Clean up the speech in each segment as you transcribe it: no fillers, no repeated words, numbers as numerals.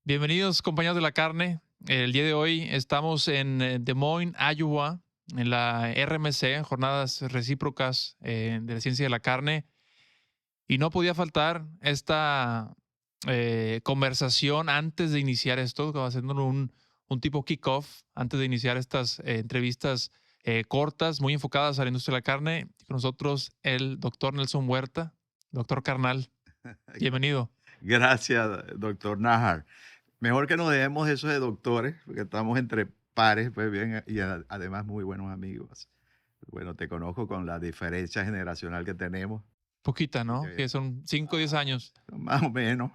Bienvenidos, compañeros de la carne. El día de hoy estamos en Des Moines, Iowa, en la RMC, Jornadas Recíprocas de la Ciencia de la Carne. Y no podía faltar esta conversación antes de iniciar esto, haciendo un tipo kickoff, antes de iniciar estas entrevistas cortas, muy enfocadas a la industria de la carne. Con nosotros el doctor Nelson Huerta, doctor Carnal. Bienvenido. Gracias, doctor Najar. Mejor que nos dejemos eso de doctores, porque estamos entre pares, pues bien, y además muy buenos amigos. Bueno, te conozco con la diferencia generacional que tenemos, Poquita, así ¿no? que Que son 5 o 10 años. más o menos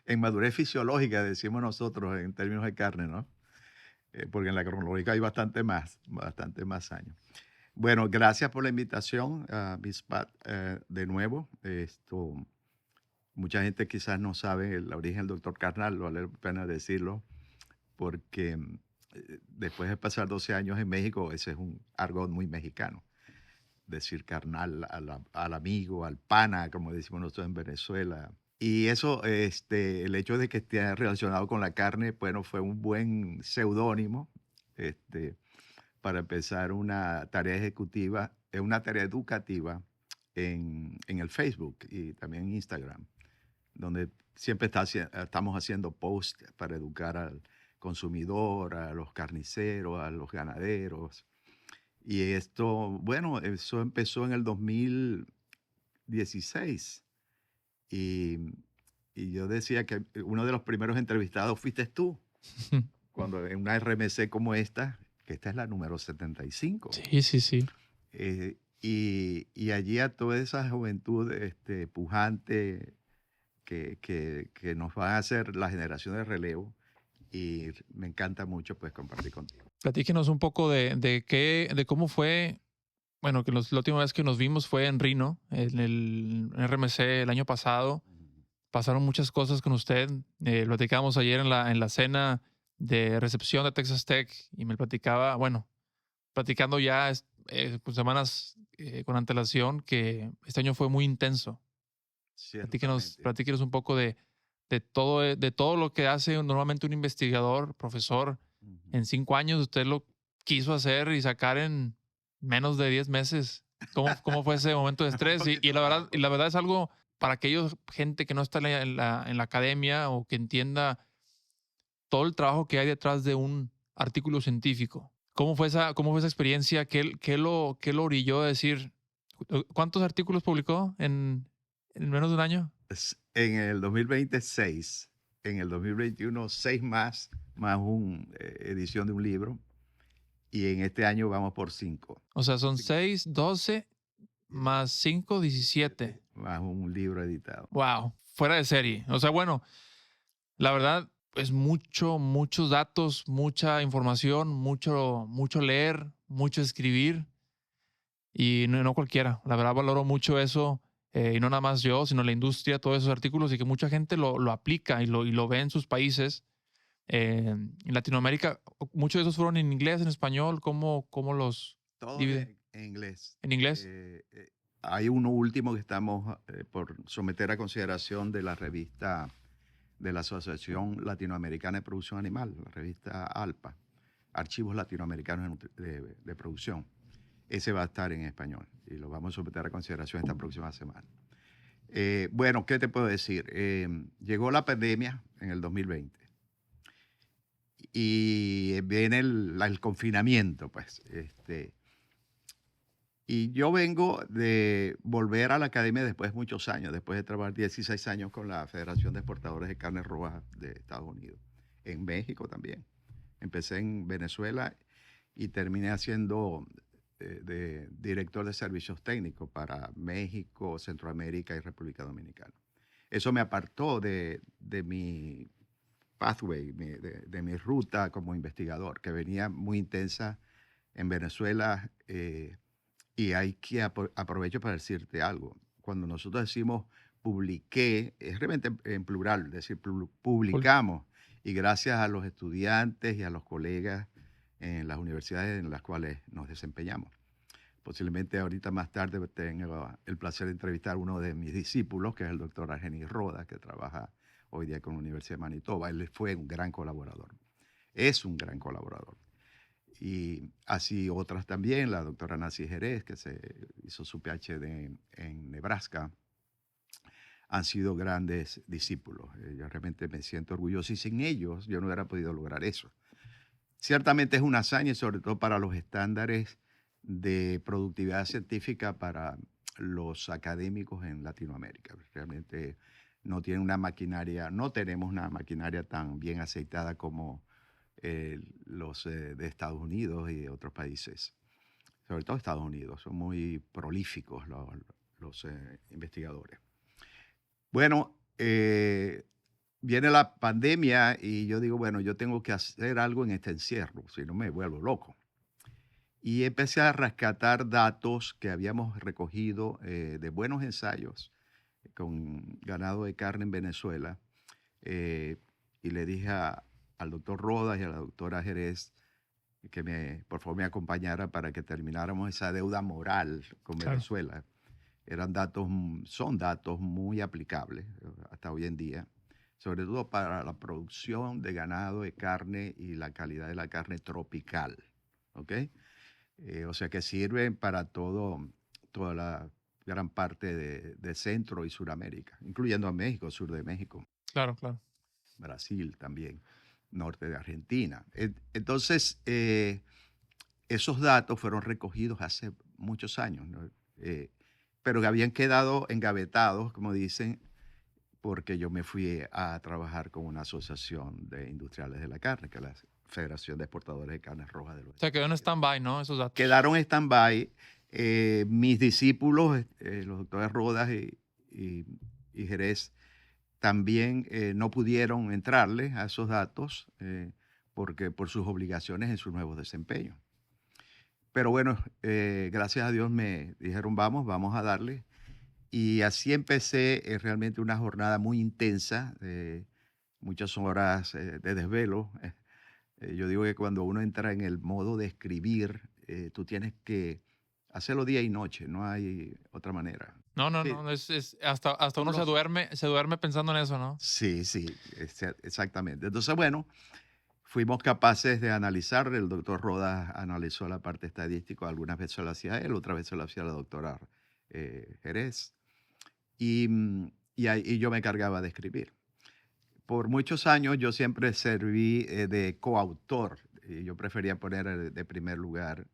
en madurez fisiológica, decimos nosotros en términos de carne, ¿no? Porque en la cronológica hay bastante más años. Bueno, gracias por la invitación a Miss Pat de nuevo. Mucha gente quizás no sabe el origen del doctor Carnal, vale la pena decirlo, porque después de pasar 12 años en México, ese es un argot muy mexicano. Decir carnal al amigo, al pana, como decimos nosotros en Venezuela. Y eso, el hecho de que esté relacionado con la carne, bueno, fue un buen seudónimo para empezar una tarea ejecutiva, una tarea educativa en el Facebook y también en Instagram, donde siempre estamos haciendo posts para educar al consumidor, a los carniceros, a los ganaderos. Y esto, bueno, eso empezó en el 2016. Y, y yo decía que uno de los primeros entrevistados fuiste tú, cuando en una RMC como esta, que esta es la número 75. Sí, sí, sí. Y allí a toda esa juventud pujante que nos van a hacer la generación de relevo, y me encanta mucho pues compartir contigo. Platíquenos un poco de cómo fue. Bueno, que la última vez que nos vimos fue en Reno, en el RMC el año pasado. Pasaron muchas cosas con usted. Platicábamos ayer en la cena de recepción de Texas Tech y me platicaba, bueno, platicando ya con semanas con antelación, que este año fue muy intenso. Ciertamente. Platíquenos un poco de todo lo que hace normalmente un investigador, profesor. Ujú. En 5 años usted lo quiso hacer y sacar en menos de 10 meses. ¿Cómo fue ese momento de Un estrés? Y poquito la más. verdad, y la verdad es algo para aquellos gente que no está en la academia o que entienda todo el trabajo que hay detrás de un artículo científico. ¿Cómo fue esa experiencia? ¿Qué lo orilló a decir? ¿Cuántos artículos publicó en menos de un año? En el 2026, en el 2021, 6 más una edición de un libro, y en este año vamos por 5. O sea, son 6, 12 más 5, 17. Más un libro editado. Wow, fuera de serie. O sea, bueno, la verdad es muchos datos, mucha información, mucho leer, mucho escribir y no cualquiera. La verdad valoro mucho eso y no nada más yo, sino la industria, todos esos artículos y que mucha gente lo aplica y lo ve en sus países. En Latinoamérica, muchos de esos fueron en inglés, en español. ¿Cómo los Todos divide? en inglés. ¿En inglés? Hay uno último que estamos por someter a consideración de la revista de la Asociación Latinoamericana de Producción Animal, la revista ALPA, Archivos Latinoamericanos de Producción. Ese va a estar en español y lo vamos a someter a consideración esta próxima semana. Bueno, ¿qué te puedo decir? Llegó la pandemia en el 2020 y viene el confinamiento, pues. Y yo vengo de volver a la academia después de muchos años, después de trabajar 16 años con la Federación de Exportadores de Carne Roja de Estados Unidos, en México también. Empecé en Venezuela y terminé haciendo de director de servicios técnicos para México, Centroamérica y República Dominicana. Eso me apartó de mi pathway, de mi ruta como investigador, que venía muy intensa en Venezuela. Y hay que aprovecho para decirte algo. Cuando nosotros decimos publiqué, es realmente en plural, es decir, Cool. publicamos. Y gracias a los estudiantes y a los colegas en las universidades en las cuales nos desempeñamos. Posiblemente ahorita más tarde tenga el placer de entrevistar a uno de mis discípulos, que es el doctor Argenis Rodas, que trabaja hoy día con la Universidad de Manitoba. Él fue un gran colaborador, es un gran colaborador. Y así otras también, la doctora Nancy Jerez, que se hizo su PhD en Nebraska, han sido grandes discípulos. Yo realmente me siento orgulloso y sin ellos yo no hubiera podido lograr eso. Ciertamente es una hazaña, y sobre todo para los estándares de productividad científica para los académicos en Latinoamérica. Realmente no tienen una maquinaria, no tenemos una maquinaria tan bien aceitada como los de Estados Unidos y de otros países, sobre todo Estados Unidos. Son muy prolíficos los investigadores. Bueno, viene la pandemia y yo digo, bueno, yo tengo que hacer algo en este encierro, si no me vuelvo loco. Y empecé a rescatar datos que habíamos recogido de buenos ensayos con ganado de carne en Venezuela. eh, y le dije al doctor Rodas y a la doctora Jerez que por favor me acompañara para que termináramos esa deuda moral con Claro. Venezuela. Eran datos, son datos muy aplicables hasta hoy en día, sobre todo para la producción de ganado de carne y la calidad de la carne tropical. ¿Ok? O sea que sirven para toda la gran parte de Centro y Suramérica, incluyendo a México, sur de México, Claro, claro. Brasil también, norte de Argentina. Entonces, esos datos fueron recogidos hace muchos años, ¿no? Pero que habían quedado engavetados, como dicen, porque yo me fui a trabajar con una asociación de industriales de la carne, que es la Federación de Exportadores de Carnes Rojas de los O sea, quedó Estados en Unidos. stand-by, ¿no? Esos datos. Quedaron en stand-by. Mis discípulos, los doctores Rodas y- y Jerez, también no pudieron entrarle a esos datos porque por sus obligaciones en sus nuevos desempeños. Pero bueno, gracias a Dios me dijeron, vamos a darle. Y así empecé realmente una jornada muy intensa, de muchas horas de desvelo. Yo digo que cuando uno entra en el modo de escribir, tú tienes que hacerlo día y noche, no hay otra manera. No, no, Sí, no. Hasta tú uno lo, se duerme pensando en eso, ¿no? sí, sí, exactamente. Entonces, bueno, fuimos capaces de analizar. El doctor Rodas analizó la parte estadística, algunas veces lo hacía él, otras veces lo hacía la doctora Jerez. Y yo me encargaba de escribir. Por muchos años yo siempre serví de coautor. Y yo prefería poner de primer lugar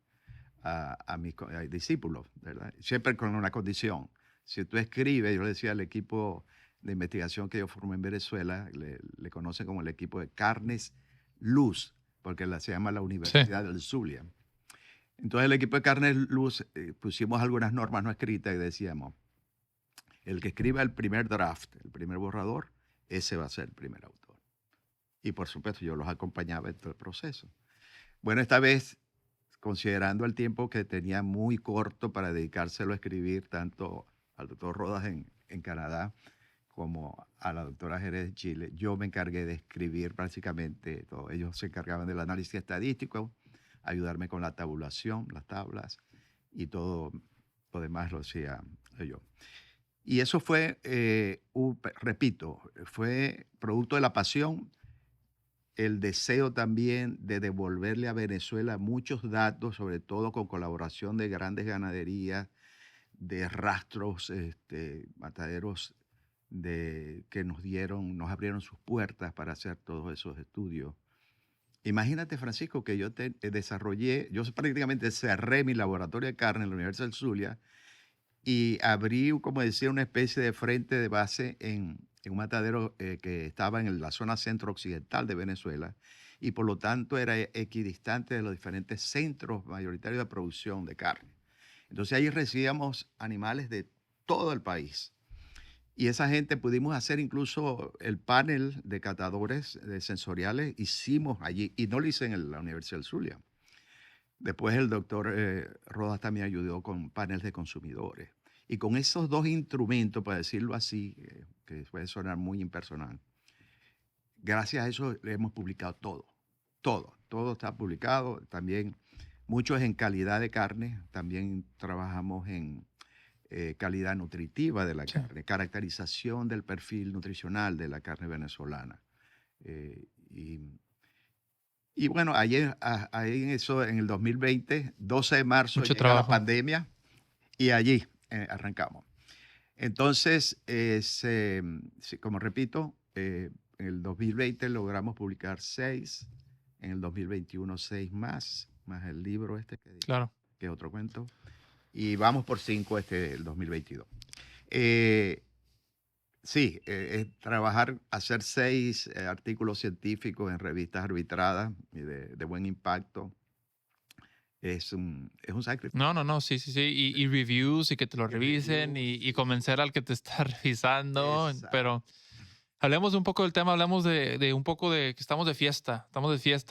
a mis discípulos, ¿verdad? Siempre con una condición. Si tú escribes, yo le decía al equipo de investigación que yo formé en Venezuela, le conocen como el equipo de Carnes Luz, porque se llama la Sí. Universidad del Zulia. Entonces el equipo de Carnes Luz pusimos algunas normas no escritas y decíamos, el que escriba el primer draft, el primer borrador, ese va a ser el primer autor. Y por supuesto yo los acompañaba en todo el proceso. Bueno, esta vez, considerando el tiempo que tenía muy corto para dedicárselo a escribir tanto al doctor Rodas en Canadá como a la doctora Jerez de Chile, yo me encargué de escribir prácticamente todo. Ellos se encargaban del análisis estadístico, ayudarme con la tabulación, las tablas y todo lo demás lo hacía yo. Y eso fue, repito, fue producto de la pasión, el deseo también de devolverle a Venezuela muchos datos, sobre todo con colaboración de grandes ganaderías, de rastros, mataderos que nos abrieron sus puertas para hacer todos esos estudios. Imagínate, Francisco, que yo desarrollé, yo prácticamente cerré mi laboratorio de carne en la Universidad del Zulia y abrí, como decía, una especie de frente de base en un matadero que estaba en la zona centro-occidental de Venezuela y por lo tanto era equidistante de los diferentes centros mayoritarios de producción de carne. Entonces ahí recibíamos animales de todo el país. Y esa gente pudimos hacer incluso el panel de catadores sensoriales, hicimos allí, y no lo hice en la Universidad del Zulia. Después el doctor Rodas también ayudó con paneles de consumidores. Y con esos dos instrumentos, para decirlo así, que puede sonar muy impersonal, gracias a eso le hemos publicado todo. Todo está publicado. También mucho es en calidad de carne, también trabajamos en calidad nutritiva de la Sí, carne, caracterización del perfil nutricional de la carne venezolana. Eh, y, y bueno, ahí en eso, en el 2020, 12 de marzo, mucho llega la trabajo. pandemia y allí arrancamos. Entonces, sí, como repito, en el 2020 logramos publicar 6, en el 2021 6 más el libro este Claro. que es otro cuento, y vamos por 5 el 2022. Eh, sí, trabajar, hacer 6 artículos científicos en revistas arbitradas y de buen impacto es un sacrificio. No, no, no, sí, sí, sí. Y reviews y que te lo Y revisen reviews, y convencer al que te está revisando. exacto. Pero hablemos un poco del tema, hablamos de un poco de que estamos de fiesta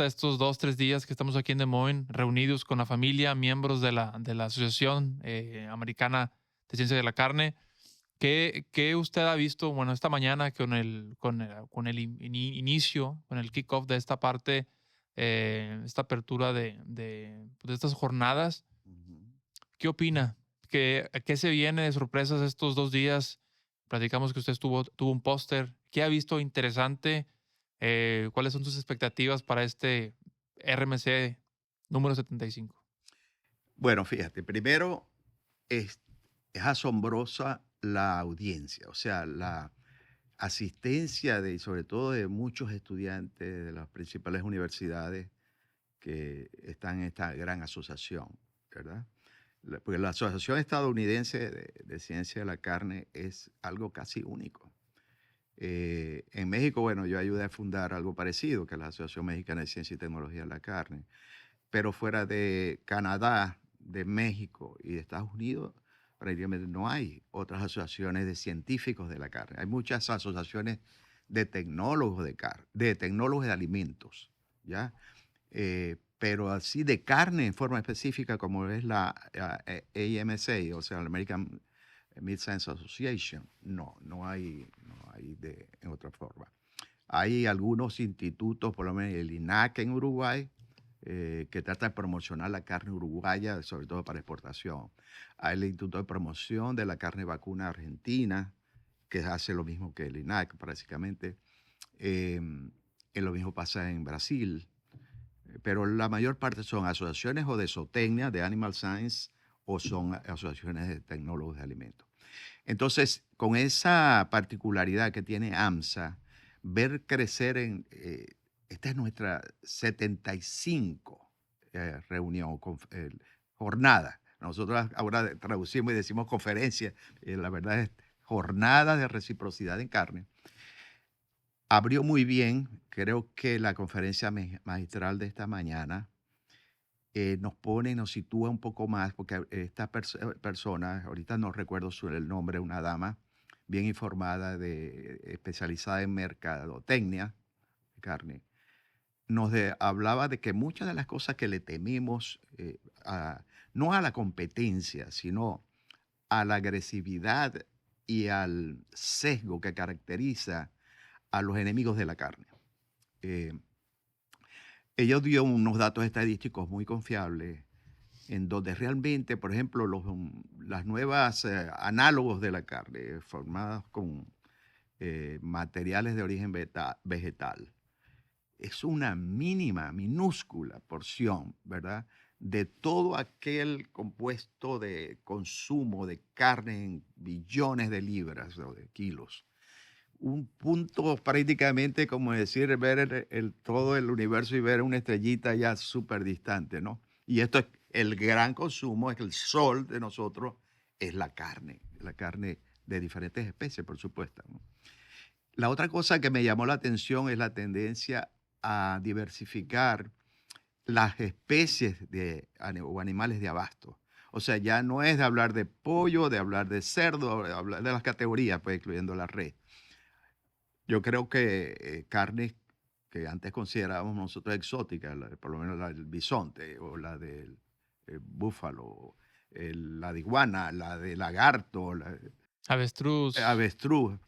estos 2, 3 días que estamos aquí en Des Moines, reunidos con la familia, miembros de la Asociación Americana de Ciencia de la Carne. ¿Qué usted ha visto, bueno, esta mañana con el inicio, con el kickoff de esta parte, esta apertura de estas jornadas? Ujú. ¿Qué opina? ¿Qué se viene de sorpresas estos 2 días? Platicamos que usted tuvo un póster. ¿Qué ha visto interesante? ¿Cuáles son sus expectativas para este RMC número 75? Bueno, fíjate, primero es, es asombrosa la audiencia, o sea, la asistencia de, sobre todo de muchos estudiantes de las principales universidades que están en esta gran asociación, ¿verdad? Porque la Asociación Estadounidense de Ciencia de la Carne es algo casi único. En México, bueno, yo ayudé a fundar algo parecido, que es la Asociación Mexicana de Ciencia y Tecnología de la Carne, pero fuera de Canadá, de México y de Estados Unidos, prácticamente no hay otras asociaciones de científicos de la carne. Hay muchas asociaciones de tecnólogos de carne, de tecnólogos de alimentos, ¿ya? Pero así de carne en forma específica como es la AMSA, o sea, la American Meat Science Association, no hay en otra forma. Hay algunos institutos, por lo menos el INAC en Uruguay, que trata de promocionar la carne uruguaya, sobre todo para exportación. Hay el Instituto de Promoción de la Carne Vacuna Argentina, que hace lo mismo que el INAC, prácticamente. Lo mismo pasa en Brasil, pero la mayor parte son asociaciones o de zootecnia, de animal science, o son asociaciones de tecnólogos de alimentos. Entonces, con esa particularidad que tiene AMSA, ver crecer esta es nuestra 75 reunión, jornada. Nosotros ahora traducimos y decimos conferencia, la verdad es jornada de reciprocidad en carne. Abrió muy bien, creo que la conferencia magistral de esta mañana nos sitúa un poco más, porque esta persona, ahorita no recuerdo el nombre, una dama bien informada, especializada en mercadotecnia de carne, hablaba de que muchas de las cosas que le tememos, no a la competencia, sino a la agresividad y al sesgo que caracteriza a los enemigos de la carne. Eh, Ella dio unos datos estadísticos muy confiables en donde realmente, por ejemplo, las nuevas análogos de la carne formadas con materiales de origen vegetal, es una mínima, minúscula porción, ¿verdad? De todo aquel compuesto de consumo de carne en billones de libras o de kilos. Un punto prácticamente como decir ver todo el universo y ver una estrellita ya súper distante, ¿no? Y esto es el gran consumo, es el sol de nosotros, es la carne de diferentes especies, por supuesto, ¿no? La otra cosa que me llamó la atención es la tendencia a diversificar las especies o animales de abasto. O sea, ya no es de hablar de pollo, de hablar de cerdo, de hablar de las categorías, pues incluyendo la red. Yo creo que carnes que antes considerábamos nosotros exóticas, por lo menos la del bisonte o la del búfalo, la de iguana, la de lagarto, Avestruz. avestruz,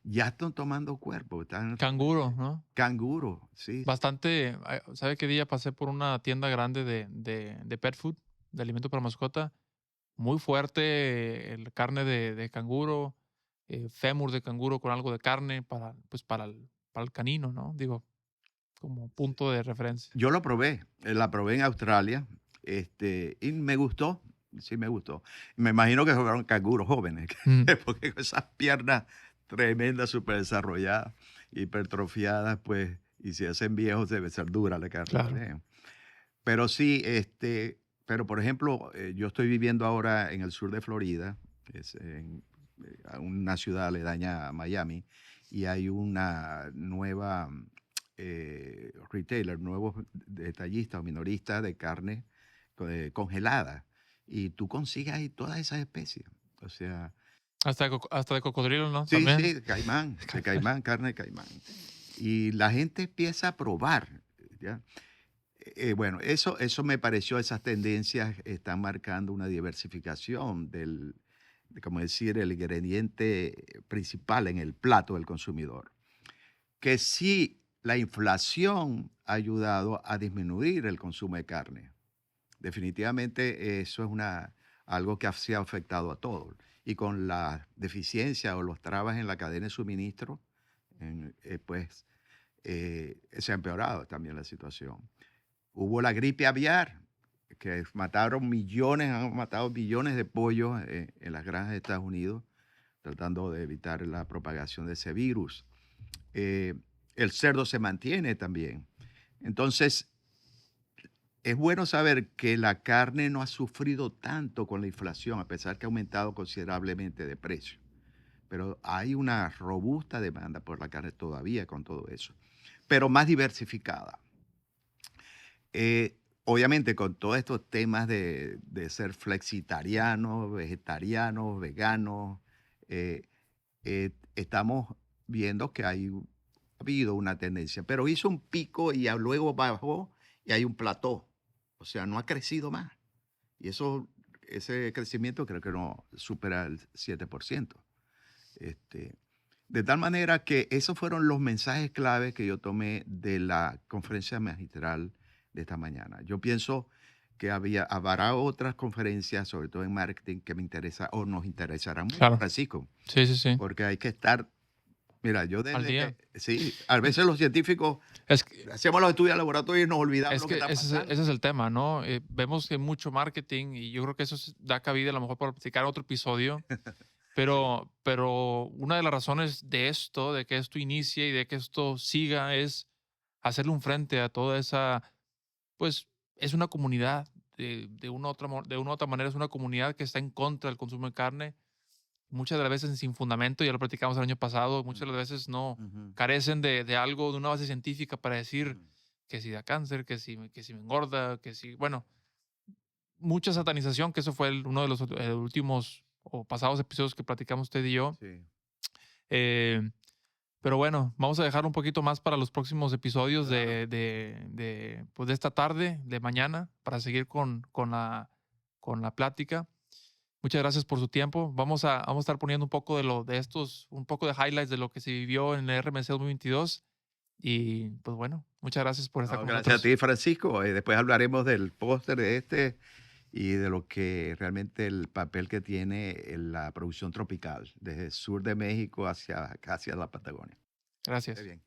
ya están tomando cuerpo. Están Canguro, ¿no? canguro, sí. Bastante. ¿Sabe qué día pasé por una tienda grande de pet food, de alimento para mascota? Muy fuerte el carne de canguro, fémur de canguro con algo de carne para, pues para el canino, ¿no? Digo, como punto de referencia. Yo lo probé, la probé en Australia, y me gustó, sí me gustó. Me imagino que fueron canguros jóvenes, Mm, porque con esas piernas tremendas, súper desarrolladas, hipertrofiadas, pues, y si hacen viejos debe ser dura la carne claro. también. Pero sí, pero por ejemplo, yo estoy viviendo ahora en el sur de Florida, es en una ciudad aledaña a Miami, y hay una nueva retailer, nuevos detallistas o minoristas de carne congelada, y tú consigues ahí todas esas especies. O sea, Hasta de cocodrilo, ¿no? sí, También. sí, de caimán, carne de caimán. Y la gente empieza a probar, ¿ya? Bueno, eso me pareció, esas tendencias están marcando una diversificación como decir, el ingrediente principal en el plato del consumidor. Que sí, la inflación ha ayudado a disminuir el consumo de carne. Definitivamente eso es algo que se ha afectado a todos. Y con la deficiencia o los trabas en la cadena de suministro, pues se ha empeorado también la situación. Hubo la gripe aviar, que han matado millones de pollos en las granjas de Estados Unidos, tratando de evitar la propagación de ese virus. Eh, el cerdo se mantiene también. Entonces, es bueno saber que la carne no ha sufrido tanto con la inflación, a pesar que ha aumentado considerablemente de precio. Pero hay una robusta demanda por la carne todavía con todo eso, pero más diversificada. Obviamente con todos estos temas de ser flexitarianos, vegetarianos, veganos, eh, estamos viendo que ha habido una tendencia, pero hizo un pico y luego bajó y hay un plató. O sea, no ha crecido más. Y ese crecimiento creo que no supera el 7%. Este, de tal manera que esos fueron los mensajes clave que yo tomé de la conferencia magistral de esta mañana. Yo pienso que habrá otras conferencias, sobre todo en marketing, que me interesa o nos interesarán mucho, Claro. Francisco, Sí, sí, sí. porque hay que estar, mira, yo Al día. sí, a veces los científicos Es que, hacemos los estudios de laboratorio y nos olvidamos es lo que que está pasando. ese es el tema, ¿no? Vemos que mucho marketing y yo creo que eso da cabida a lo mejor para platicar otro episodio. Sí. Pero una de las razones de esto, de que esto inicie y de que esto siga, es hacerle un frente a toda esa, pues es una comunidad, de una u otra manera es una comunidad que está en contra del consumo de carne, muchas de las veces sin fundamento, ya lo platicamos el año pasado, muchas de las veces no Ujú, carecen de algo, de una base científica para decir ujú. que si da cáncer, que si me engorda, que si, bueno, mucha satanización, que eso fue uno de los últimos o pasados episodios que platicamos usted y yo. Sí. Eh, pero bueno, vamos a dejar un poquito más para los próximos episodios Claro. pues de esta tarde, de mañana, para seguir con la plática. Muchas gracias por su tiempo. Vamos a estar poniendo un poco un poco de highlights de lo que se vivió en el RMC 2022. Y pues bueno, muchas gracias por estar No, con gracias a nosotros. ti, Francisco. Después hablaremos del póster de y de lo que realmente el papel que tiene en la producción tropical, desde el sur de México hacia la Patagonia. Esté Gracias. bien.